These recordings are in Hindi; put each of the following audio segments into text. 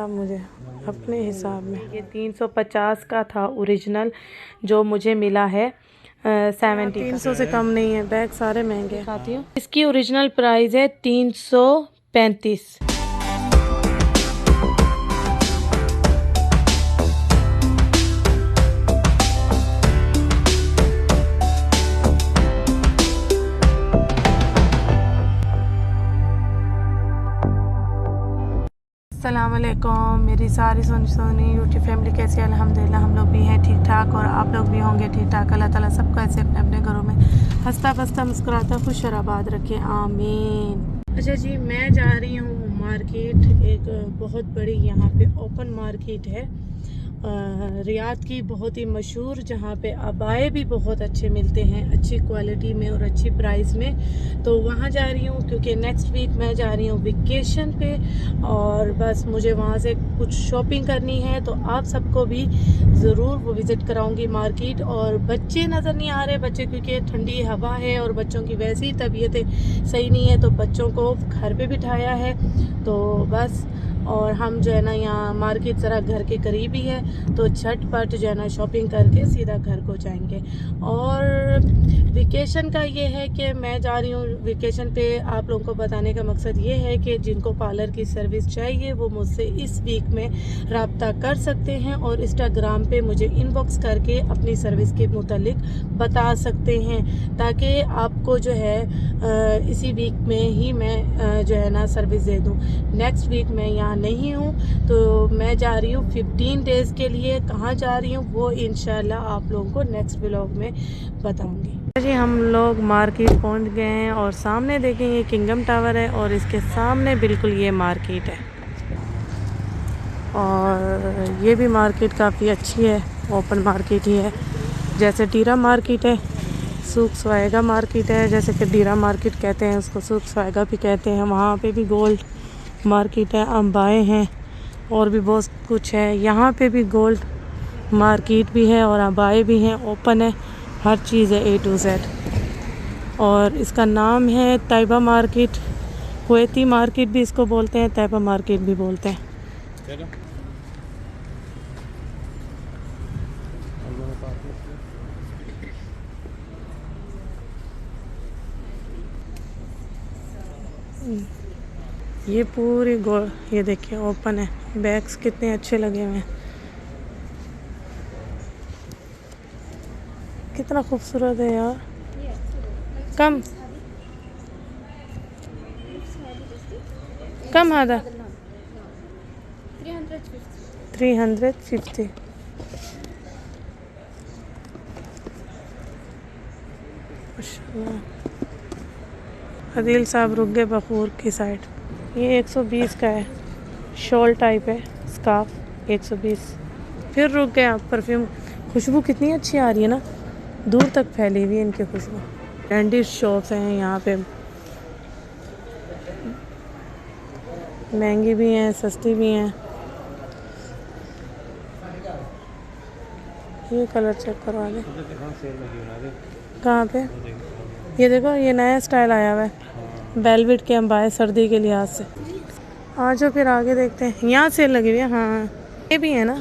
आप मुझे अपने हिसाब में। ये 350 का था ओरिजिनल, जो मुझे मिला है 70। 300 से कम नहीं है, बैग सारे महंगे खाती हूँ। इसकी ओरिजिनल प्राइस है 335। अस्सलामुअलैकुम, मेरी सारी सोनी यूट्यूब फैमिली कैसी है? अल्हम्दुलिल्लाह हम लोग भी हैं ठीक ठाक, और आप लोग भी होंगे ठीक ठाक। अल्लाह ताला सबको ऐसे अपने अपने घरों में हंसता बसता मुस्कुराता खुश और आबाद रखे, आमीन। अच्छा जी, मैं जा रही हूँ मार्केट। एक बहुत बड़ी यहाँ पे ओपन मार्केट है रियाद की, बहुत ही मशहूर, जहाँ पे अबाए भी बहुत अच्छे मिलते हैं, अच्छी क्वालिटी में और अच्छी प्राइस में। तो वहाँ जा रही हूँ क्योंकि नेक्स्ट वीक मैं जा रही हूँ वेकेशन पे, और बस मुझे वहाँ से कुछ शॉपिंग करनी है। तो आप सबको भी ज़रूर वो विज़िट कराऊंगी मार्केट। और बच्चे नज़र नहीं आ रहे, बच्चे क्योंकि ठंडी हवा है और बच्चों की वैसी तबीयतें सही नहीं है, तो बच्चों को घर पे बिठाया है। तो बस, और हम जो है ना, यहाँ मार्केट ज़रा घर के करीब ही है, तो झटपट जो है ना शॉपिंग करके सीधा घर को जाएंगे। और वेकेशन का ये है कि मैं जा रही हूँ वेकेशन पे। आप लोगों को बताने का मकसद ये है कि जिनको पार्लर की सर्विस चाहिए वो मुझसे इस वीक में रब्ता कर सकते हैं, और इंस्टाग्राम पे मुझे इनबॉक्स करके अपनी सर्विस के मुतालिक बता सकते हैं, ताकि आपको जो है इसी वीक में ही मैं जो है ना सर्विस दे दूँ। नेक्स्ट वीक मैं यहाँ नहीं हूँ, तो मैं जा रही हूँ 15 डेज़ के लिए। कहाँ जा रही हूँ वो इंशाल्लाह आप लोगों को नेक्स्ट व्लॉग में बताऊँगी। जी, हम लोग मार्केट पहुँच गए हैं, और सामने देखें ये किंगडम टावर है, और इसके सामने बिल्कुल ये मार्केट है। और ये भी मार्केट काफ़ी अच्छी है, ओपन मार्केट ही है, जैसे टीरा मार्केट है, सूक स्वाएगा मार्केट है, जैसे कि डीरा मार्केट कहते हैं उसको, सूक स्वाएगा भी कहते हैं। वहाँ पे भी गोल्ड मार्केट है, अम्बाए हैं, और भी बहुत कुछ है। यहाँ पे भी गोल्ड मार्केट भी है और अम्बाए भी हैं, ओपन है, हर चीज़ है A to Z। और इसका नाम है तैयबा मार्केट, कुवैती मार्केट भी इसको बोलते हैं, तैयबा मार्केट भी बोलते हैं। ये पूरी ये देखिए ओपन है, बैग्स कितने अच्छे लगे हुए हैं, कितना खूबसूरत है यार। कम कम आधा 350। अदील साहब रुक गए बखूर की साइड। ये 120 का है, शॉल टाइप है, स्कार्फ 120। फिर रुक गए आप। परफ्यूम, खुशबू कितनी अच्छी आ रही है ना, दूर तक फैली हुई है इनकी खुशबू। ब्रांडेड शॉप्स हैं यहाँ पे, महंगी भी हैं, सस्ती भी हैं। ये कलर चेक करवा दे। कहाँ पे? ये देखो, ये नया स्टाइल आया हुआ है, वेलवेट के अम्बाए, सर्दी के लिहाज से। आ जाओ फिर आगे देखते हैं। यहाँ सेल लगी हुई है। हाँ, ये भी है ना,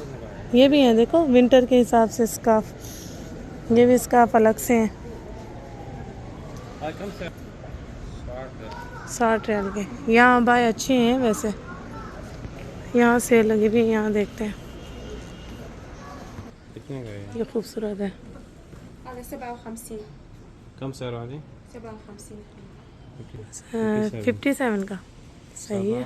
ये भी है, देखो विंटर के हिसाब से स्कार्फ, ये भी स्कार्फ अलग से हैं, 60 रियाल के। यहाँ अम्बाए अच्छे हैं वैसे, यहाँ सेल लगी हुई है, यहाँ देखते हैं। ये खूबसूरत है। 57 कम सर वाली 57 का सही है,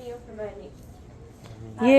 180. ये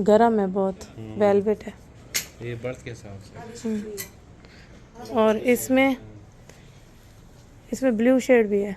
गरम है बहुत, वेलवेट है। ये बर्थ के हिसाब से। और इसमें ब्लू शेड भी है।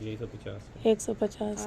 ये 150 150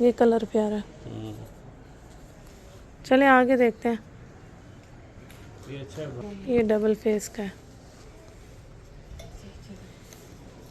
ये कलर प्यारा है। चलिए आगे देखते हैं। ये अच्छा है। ये डबल फेस का है।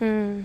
हम्म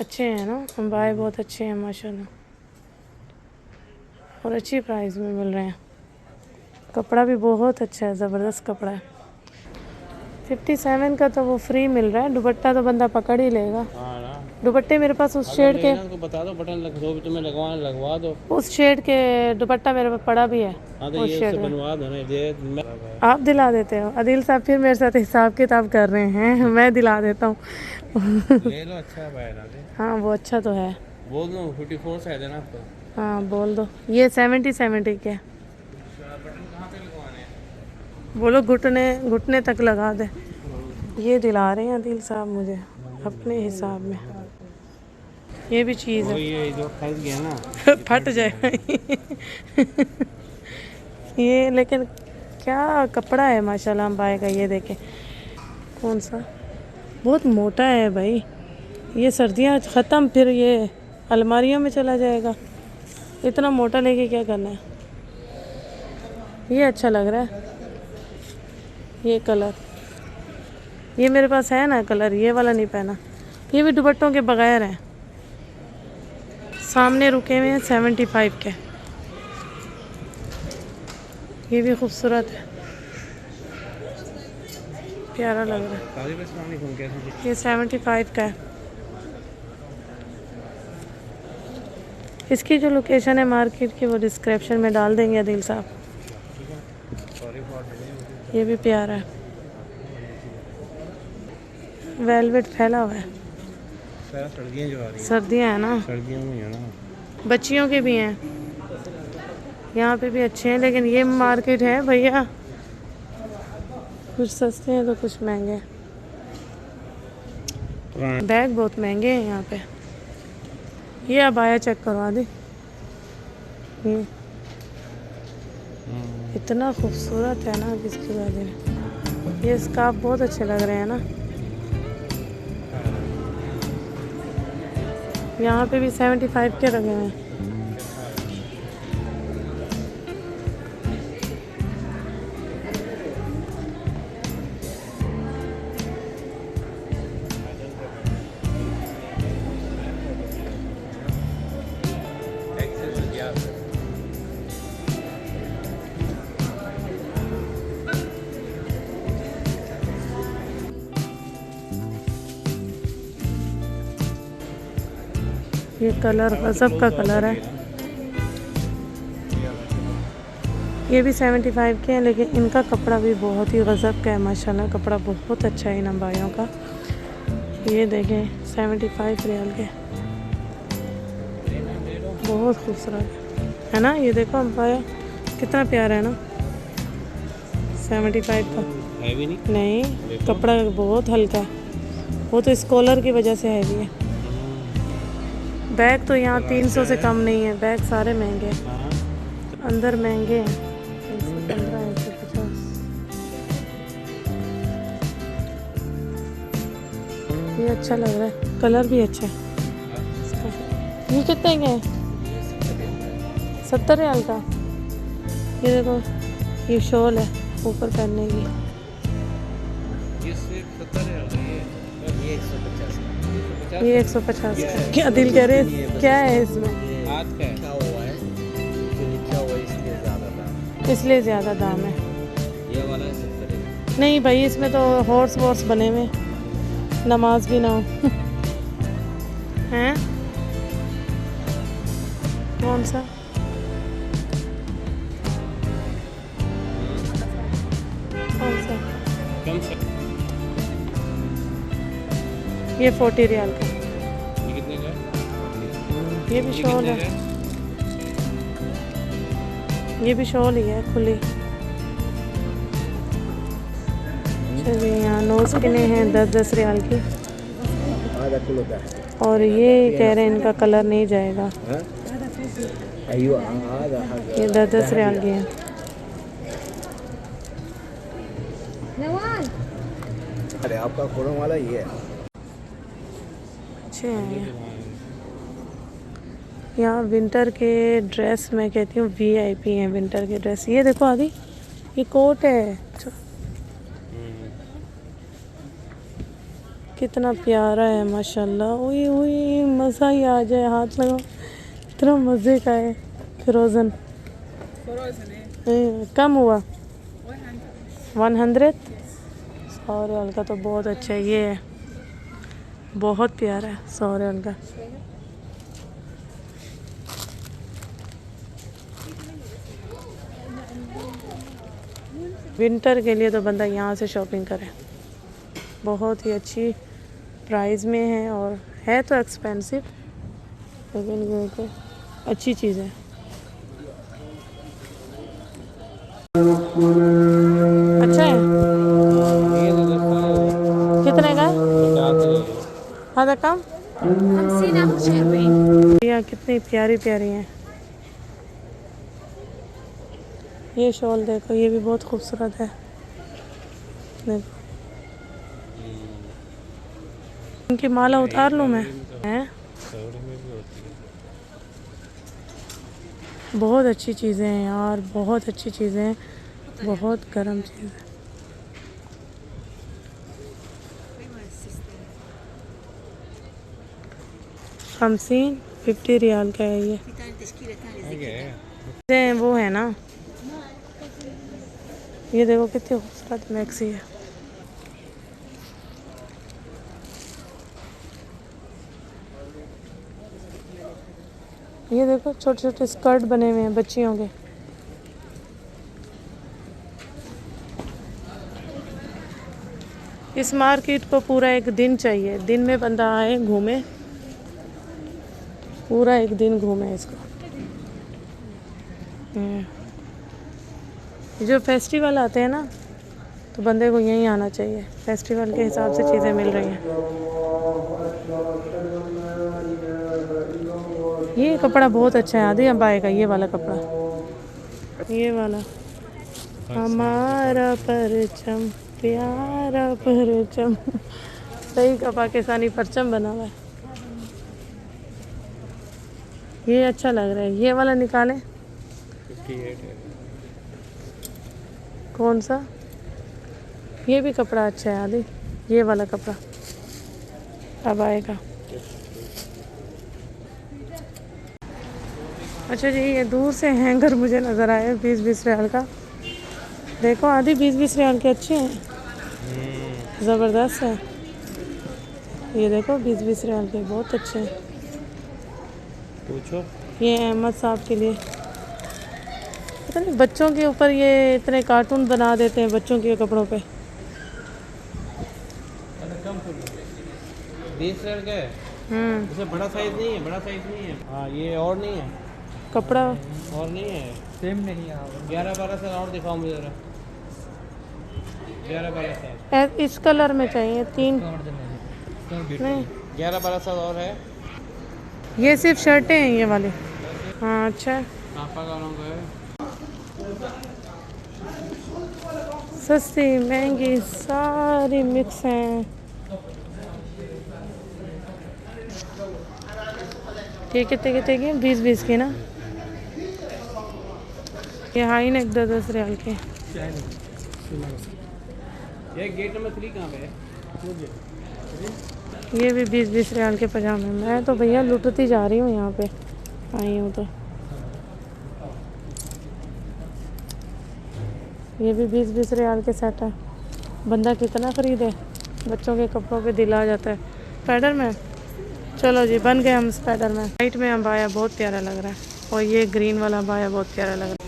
अच्छे हैं ना, बाय बहुत अच्छे हैं माशाल्लाह, और अच्छी प्राइस में मिल रहे हैं। कपड़ा भी बहुत अच्छा है, ज़बरदस्त कपड़ा है। 57 का तो वो फ्री मिल रहा है, दुपट्टा तो बंदा पकड़ ही लेगा। हाँ ना। दुपट्टे मेरे पास उस शेड के, उनको बता दो बटन जो भी तुम्हें लगवा दो। उस शेड के दुपट्टा मेरे पास पड़ा भी है। हाँ तो उस ये शेड उससे में बनवा दो ना। ये आप दिला देते हो अदिल साहब, फिर मेरे साथ हिसाब किताब कर रहे हैं। मैं दिला देता हूँ। ले लो, अच्छा है भाई ना। हाँ वो अच्छा तो है। बोल दो 54 साइज है ना आपका। हाँ बोल दो। ये 70 के, बटन कहाँ पे लगवाने हैं? बोलो घुटने तक लगा दे। ये दिला रहे हैं अदिल साहब मुझे अपने हिसाब में। ये भी चीज़ है। ये जो फंस गया ना फट जाए। ये लेकिन क्या कपड़ा है माशाल्लाह अंबाई का। ये देखें कौन सा, बहुत मोटा है भाई। ये सर्दियाँ ख़त्म, फिर ये अलमारियों में चला जाएगा। इतना मोटा लेके क्या करना है। ये अच्छा लग रहा है, ये कलर। ये मेरे पास है ना कलर, ये वाला नहीं पहना। ये भी दुपट्टों के बगैर है, सामने रुके हुए हैं 75 के। ये भी खूबसूरत है, प्यारा लग रहा है। ये 75 का है। इसकी जो लोकेशन है मार्केट की वो डिस्क्रिप्शन में डाल देंगे अदिल साहब। ये भी प्यारा है, वेलवेट फैला हुआ है। सर्दियाँ जो आ रही हैं, सर्दियाँ है ना, सर्दियों में है ना। बच्चियों के भी हैं यहाँ पे भी अच्छे हैं। लेकिन ये मार्केट है भैया, कुछ सस्ते हैं तो कुछ महंगे हैं। बैग बहुत महंगे हैं यहाँ पे। ये अब आया चेक करवा दे। ये इतना खूबसूरत है ना किसकी बात है। ये स्कार्फ बहुत अच्छे लग रहे हैं ना। यहाँ पे भी 75 के लगे हुए हैं। ये कलर गजब का कलर है। ये भी 75 के हैं, लेकिन इनका कपड़ा भी बहुत ही गजब का है माशाल्लाह। कपड़ा बहुत अच्छा है इन अंबाइयों का। ये देखें 75 रियाल के, बहुत खूबसूरत है ना। ये देखो अंबाया कितना प्यारा है ना। 75 का हैवी नहीं, कपड़ा बहुत हल्का है। वो तो स्कॉलर की वजह से हैवी है। बैग तो यहाँ 300 से कम नहीं है। बैग सारे महंगे हैं, अंदर महंगे हैं। 115, 150। ये अच्छा लग रहा है, कलर भी अच्छा है। ये कितने के हैं? 70 रियाल का। ये देखो, ये शॉल है ऊपर पहनने की। ये सिर्फ 70 है। ये 150 ये 150 क्या दिल कह रहे, क्या है इसमें? हाथ का है। क्या हुआ है जो लिखा हुआ है इसलिए ज़्यादा दाम, इसलिए ज़्यादा दाम है। ये वाला 70 है। नहीं भाई, इसमें तो हॉर्स वॉर्स बने हुए, नमाज भी ना हो। हैं कौन सा? कौन सा? कम से ये 40 रियाल का। ये कितने का है? ये भी शॉल है, ये भी शॉल ही है खुली। चलिए यहाँ नोज पिने हैं 10-10 रियाल की। आधा किलो का है। और ये कह रहे हैं इनका कलर नहीं जाएगा। हाँ? अयो आधा ये 10-10 रियाल की है। अरे आपका खोलने वाला ये है। अच्छे हैं यहाँ विंटर के ड्रेस। मैं कहती हूँ VIP हैं विंटर के ड्रेस। ये देखो आदि, ये कोट है कितना प्यारा है माशाल्लाह। ओए ओए मज़ा ही आ जाए, हाथ लगाओ, इतना मज़े का है। फ्रोज़न कम हुआ 100। 100 रियाल का तो बहुत अच्छा है। ये है बहुत प्यारा है 100 रियाल का। विंटर के लिए तो बंदा यहाँ से शॉपिंग करे, बहुत ही अच्छी प्राइस में है। और है तो एक्सपेंसिव लेकिन ये कि अच्छी चीज़ है। अच्छा है। कितने का है? आधा कम। यहाँ कितनी प्यारी प्यारी हैं। ये शॉल देखो, ये भी बहुत खूबसूरत है। देखो इनकी माला उतार लूँ मैं? हैं बहुत अच्छी चीज़ें हैं यार, बहुत अच्छी चीज़ें हैं, बहुत गर्म चीज़ है। $50 50 रियाल का है ये। वो है ना, ये देखो कितनी खूबसूरत मैक्सी है। ये देखो छोटे छोटे स्कर्ट बने हुए हैं बच्चियों के। इस मार्केट को पूरा एक दिन चाहिए, दिन में बंदा आए घूमे, पूरा एक दिन घूमे इसको। जो फेस्टिवल आते हैं ना तो बंदे को यहीं आना चाहिए, फेस्टिवल के हिसाब से चीज़ें मिल रही हैं। ये कपड़ा बहुत अच्छा है आदि अब्बाई का, ये वाला कपड़ा, ये वाला। हमारा परचम प्यारा परचम सही का पाकिस्तानी परचम बना हुआ है। ये अच्छा लग रहा है, ये वाला निकालें। 58 है। कौन सा? ये भी कपड़ा अच्छा है आदि, ये वाला कपड़ा अब आएगा। अच्छा जी, ये दूर से हैंगर मुझे नज़र आया 20-20 रियाल का। देखो आदि 20-20 रियाल के अच्छे हैं, ज़बरदस्त है। ये देखो 20-20 रियाल के बहुत अच्छे हैं। पूछो। ये अहमद साहब के लिए, पता नहीं बच्चों के ऊपर ये इतने कार्टून बना देते हैं बच्चों के कपड़ों पे। 20 रियाल का है। इसे बड़ा साइज नहीं है, बड़ा साइज नहीं है। हाँ ये और नहीं है कपड़ा, और नहीं है, सेम नहीं है। 11-12 साल और दिखाओ मुझे जरा। 11-12 साल इस कलर में चाहिए 3 नहीं, 11-12 साल और है। ये सिर्फ शर्टें हैं ये वाले। हाँ अच्छा है, पापा का रंग है। सस्ती महंगी सारी मिक्स हैं। ये कितने की 20-20 की ना। ये हाई नेक 10-10 रियाल के। ये गेट नंबर 3 कहाँ पे है? ये भी 20-20 रियाल के पजामे। मैं तो भैया लुटती जा रही हूँ, यहाँ पे आई हूँ तो। ये भी 20-20 रियाल के सेट है। बंदा कितना ख़रीदे, बच्चों के कपड़ों पे दिल आ जाता है। स्पाइडरमैन, चलो जी बन गए हम स्पाइडरमैन। वाइट में अबाया बहुत प्यारा लग रहा है, और ये ग्रीन वाला अबाया बहुत प्यारा लग रहा है।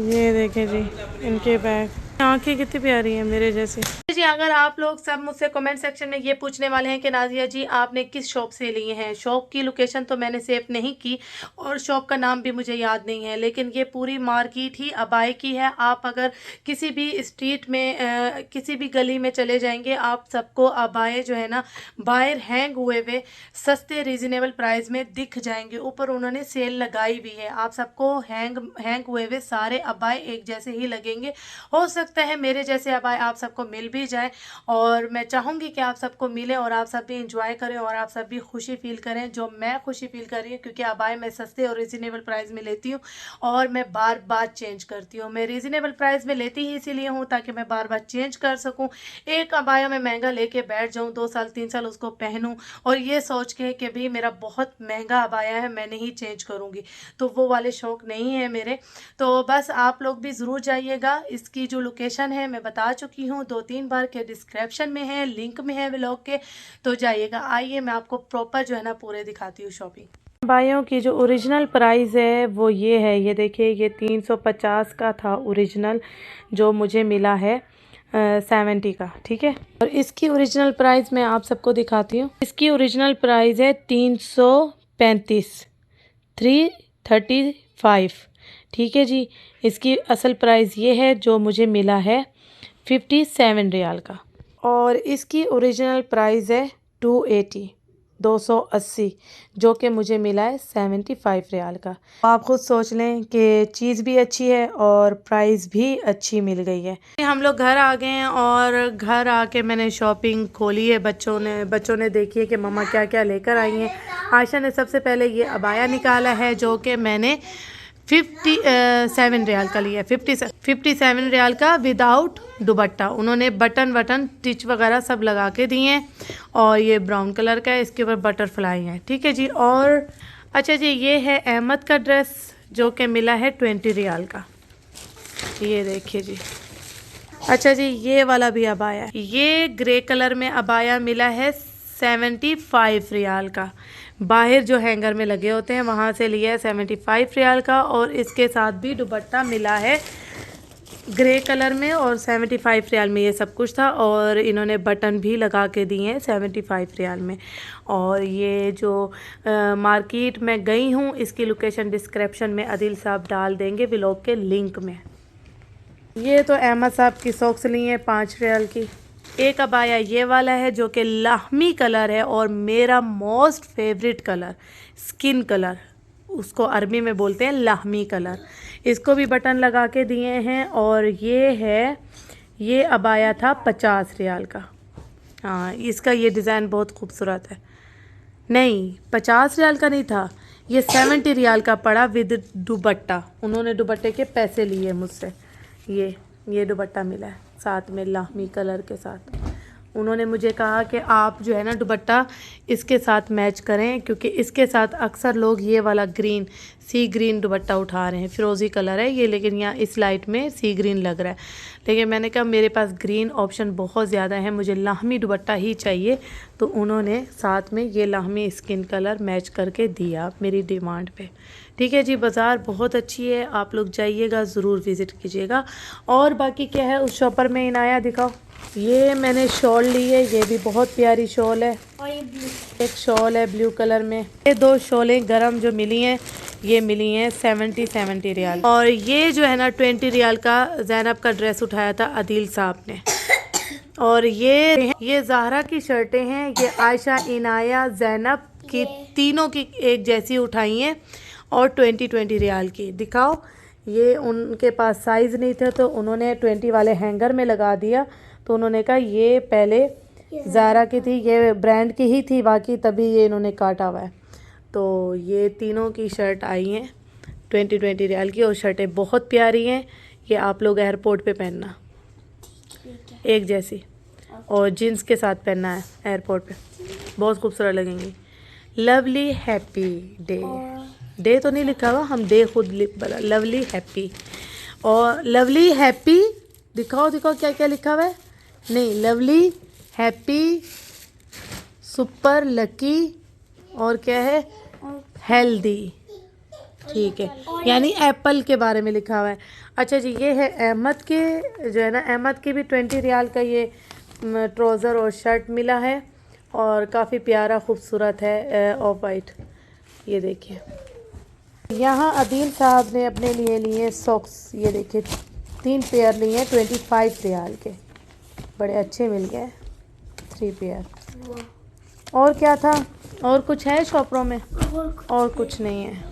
ये देखें जी इनके बैग, आँखें कितनी प्यारी हैं मेरे जैसी। जी, अगर आप लोग सब मुझसे कमेंट सेक्शन में ये पूछने वाले हैं कि नाजिया जी आपने किस शॉप से लिए हैं, शॉप की लोकेशन तो मैंने सेव नहीं की और शॉप का नाम भी मुझे याद नहीं है, लेकिन ये पूरी मार्केट ही अबाई की है। आप अगर किसी भी स्ट्रीट में किसी भी गली में चले जाएंगे, आप सबको अबाए जो है ना बाहर हैंग हुए हुए सस्ते रीज़नेबल प्राइस में दिख जाएंगे। ऊपर उन्होंने सेल लगाई भी है। आप सबको हैंग हुए हुए सारे अबाए एक जैसे ही लगेंगे। हो सकता है मेरे जैसे अबाए आप सबको मिल भी जाए, और मैं चाहूँगी कि आप सबको मिले और आप सब भी इंजॉय करें और आप सब भी खुशी फील करें जो मैं खुशी फील कर रही हूँ, क्योंकि अबाए मैं सस्ते और रीज़नेबल प्राइस में लेती हूँ और मैं बार बार चेंज करती हूँ। मैं रीज़नेबल प्राइस में लेती ही इसीलिए हूँ ताकि मैं बार बार चेंज कर सकूँ। एक अबाया मैं महंगा लेके बैठ जाऊँ, 2 साल 3 साल उसको पहनूँ और ये सोच के कि भाई मेरा बहुत महंगा अबाया है मैं नहीं चेंज करूँगी, तो वो वाले शौक़ नहीं है मेरे। तो बस आप लोग भी ज़रूर जाइएगा। इसकी जो लोकेशन है मैं बता चुकी हूँ 2-3 बार के, डिस्क्रिप्शन में है, लिंक में है व्लॉग के, तो जाइएगा। आइए मैं आपको प्रॉपर जो है ना पूरे दिखाती हूँ शॉपिंग। भाइयों की जो ओरिजिनल प्राइस है वो ये है, ये देखिए, ये 350 का था ओरिजिनल जो मुझे मिला है 70 का, ठीक है। और इसकी ओरिजिनल प्राइस मैं आप सबको दिखाती हूँ। इसकी ओरिजिनल प्राइस है 335, 335, ठीक है जी। इसकी असल प्राइस ये है जो मुझे मिला है 57 रियाल का, और इसकी ओरिजिनल प्राइस है 280 जो कि मुझे मिला है 75 रियाल का। आप खुद सोच लें कि चीज़ भी अच्छी है और प्राइस भी अच्छी मिल गई है। हम लोग घर आ गए हैं और घर आके मैंने शॉपिंग खोली है। बच्चों ने देखी है कि मम्मा क्या क्या लेकर आई हैं। आयशा ने सबसे पहले ये अबाया निकाला है जो कि मैंने 57 रियाल का लिया है, 57 रियाल का विदाउट दुपट्टा। उन्होंने बटन टिच वगैरह सब लगा के दिए हैं, और ये ब्राउन कलर का है, इसके ऊपर बटरफ्लाई है, ठीक है जी। और अच्छा जी, ये है अहमद का ड्रेस जो कि मिला है 20 रियाल का, ये देखिए जी। अच्छा जी, ये वाला भी अबाया, ये ग्रे कलर में अबाया मिला है 75 रियाल का। बाहर जो हैंगर में लगे होते हैं वहाँ से लिया है 75 रियाल का, और इसके साथ भी दुपट्टा मिला है ग्रे कलर में, और 75 रियाल में ये सब कुछ था। और इन्होंने बटन भी लगा के दिए हैं 75 रियाल में। और ये जो मार्केट में गई हूँ इसकी लोकेशन डिस्क्रिप्शन में आदिल साहब डाल देंगे व्लॉग के लिंक में। ये तो अहमद साहब की सॉक्स ली हैं 5 रियाल की। एक अबाया ये वाला है जो कि लाहमी कलर है, और मेरा most favourite colour skin colour, उसको अरबी में बोलते हैं लाहमी कलर। इसको भी बटन लगा के दिए हैं। और ये अबाया था 50 रियाल का। हाँ, इसका ये डिज़ाइन बहुत खूबसूरत है। नहीं, 50 रियाल का नहीं था, ये 70 रियाल का पड़ा विद दुपट्टा। उन्होंने दुपट्टे के पैसे लिए मुझसे। ये दुपट्टा मिला है साथ में लाहमी कलर के साथ। उन्होंने मुझे कहा कि आप जो है ना दुपट्टा इसके साथ मैच करें, क्योंकि इसके साथ अक्सर लोग ये वाला ग्रीन सी ग्रीन दुपट्टा उठा रहे हैं। फिरोज़ी कलर है ये, लेकिन यहाँ इस लाइट में सी ग्रीन लग रहा है। लेकिन मैंने कहा मेरे पास ग्रीन ऑप्शन बहुत ज़्यादा है, मुझे लाहमी दुपट्टा ही चाहिए। तो उन्होंने साथ में ये लाहमी स्किन कलर मैच करके दिया मेरी डिमांड पे। ठीक है जी, बाज़ार बहुत अच्छी है, आप लोग जाइएगा, ज़रूर विज़िट कीजिएगा। और बाकी क्या है उस शॉपर में इनाया दिखाओ। ये मैंने शॉल ली है, ये भी बहुत प्यारी शॉल है। और ये ब्लू, एक शॉल है ब्लू कलर में। ये 2 शॉलें गरम जो मिली हैं ये मिली हैं 70 रियाल। और ये जो है ना 20 रियाल का ज़ैनब का ड्रेस उठाया था आदिल साहब ने। और ये ज़हरा की शर्टें हैं, ये आयशा, इनाया, ज़ैनब की तीनों की एक जैसी उठाई हैं और 20 रियाल की। दिखाओ, ये उनके पास साइज़ नहीं थे तो उन्होंने 20 वाले हैंगर में लगा दिया। तो उन्होंने कहा ये पहले ज़ारा की थी, ये ब्रांड की ही थी बाकी, तभी ये इन्होंने काटा हुआ है। तो ये तीनों की शर्ट आई हैं 20 रियाल की, और शर्टें बहुत प्यारी हैं। ये आप लोग एयरपोर्ट पे पहनना एक जैसी, और जीन्स के साथ पहनना है एयरपोर्ट पे, बहुत खूबसूरत लगेंगी। लवली हैप्पी डे तो नहीं लिखा हुआ, हम डे खुद बोला, लवली हैप्पी। और लवली हैप्पी दिखाओ क्या क्या लिखा हुआ है। नहीं, लवली हैप्पी सुपर लकी, और क्या है, हेल्दी, ठीक है, यानी एप्पल के बारे में लिखा हुआ है। अच्छा जी, ये है अहमद के जो है ना, अहमद के भी 20 रियाल का ये ट्राउज़र और शर्ट मिला है और काफ़ी प्यारा खूबसूरत है ऑफ वाइट। ये देखिए, यहाँ अदील साहब ने अपने लिए सॉक्स, ये देखिए 3 पेयर लिए हैं 25 रियाल के, बड़े अच्छे मिल गए 3 पेयर। और क्या था, और कुछ है शॉपरों में? और कुछ नहीं है।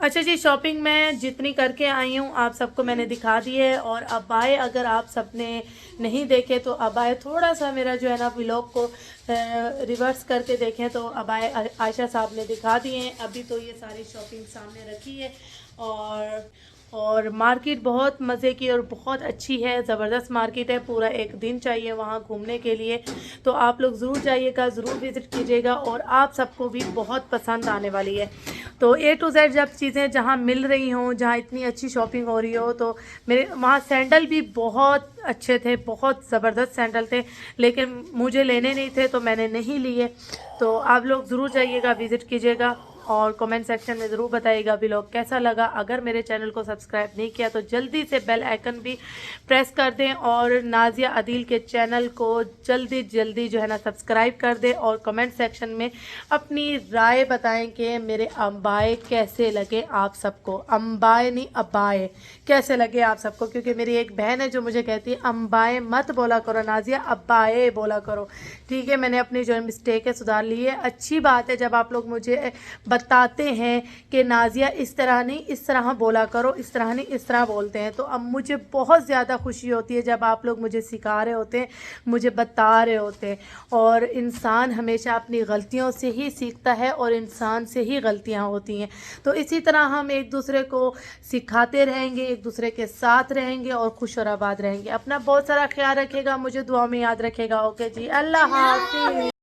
अच्छा जी, शॉपिंग मैं जितनी करके आई हूँ आप सबको मैंने दिखा दी है। और अबाए अगर आप सबने नहीं देखे तो अबाए थोड़ा सा मेरा जो है ना व्लॉग को रिवर्स करके देखें तो अबाए आयशा साहब ने दिखा दिए हैं। अभी तो ये सारी शॉपिंग सामने रखी है और मार्केट बहुत मज़े की और बहुत अच्छी है, ज़बरदस्त मार्केट है। पूरा एक दिन चाहिए वहाँ घूमने के लिए, तो आप लोग ज़रूर जाइएगा, ज़रूर विज़िट कीजिएगा और आप सबको भी बहुत पसंद आने वाली है। तो A to Z जब चीज़ें जहाँ मिल रही हों, जहाँ इतनी अच्छी शॉपिंग हो रही हो, तो मेरे वहाँ सैंडल भी बहुत अच्छे थे, बहुत ज़बरदस्त सैंडल थे, लेकिन मुझे लेने नहीं थे तो मैंने नहीं लिए। तो आप लोग ज़रूर जाइएगा, विज़िट कीजिएगा और कमेंट सेक्शन में ज़रूर बताइएगा व्लॉग कैसा लगा। अगर मेरे चैनल को सब्सक्राइब नहीं किया तो जल्दी से बेल आइकन भी प्रेस कर दें और नाजिया अदील के चैनल को जल्दी जो है ना सब्सक्राइब कर दें और कमेंट सेक्शन में अपनी राय बताएं कि मेरे अम्बाए कैसे लगे आप सबको। अम्बाए नहीं, अब्बाए कैसे लगे आप सबको, क्योंकि मेरी एक बहन है जो मुझे कहती है अम्बाए मत बोला करो नाजिया, अब्बाए बोला करो। ठीक है, मैंने अपनी जो मिस्टेक है सुधार ली है। अच्छी बात है जब आप लोग मुझे बताते हैं कि नाजिया इस तरह नहीं, इस तरह बोला करो, इस तरह नहीं, इस तरह बोलते हैं, तो अब मुझे बहुत ज़्यादा खुशी होती है जब आप लोग मुझे सिखा रहे होते हैं, मुझे बता रहे होते हैं। और इंसान हमेशा अपनी गलतियों से ही सीखता है और इंसान से ही गलतियां होती हैं। तो इसी तरह हम एक दूसरे को सिखाते रहेंगे, एक दूसरे के साथ रहेंगे और खुश और आबाद रहेंगे। अपना बहुत सारा ख्याल रखिएगा, मुझे दुआ में याद रखेगा। ओके जी, अल्लाह हाफ़िज़।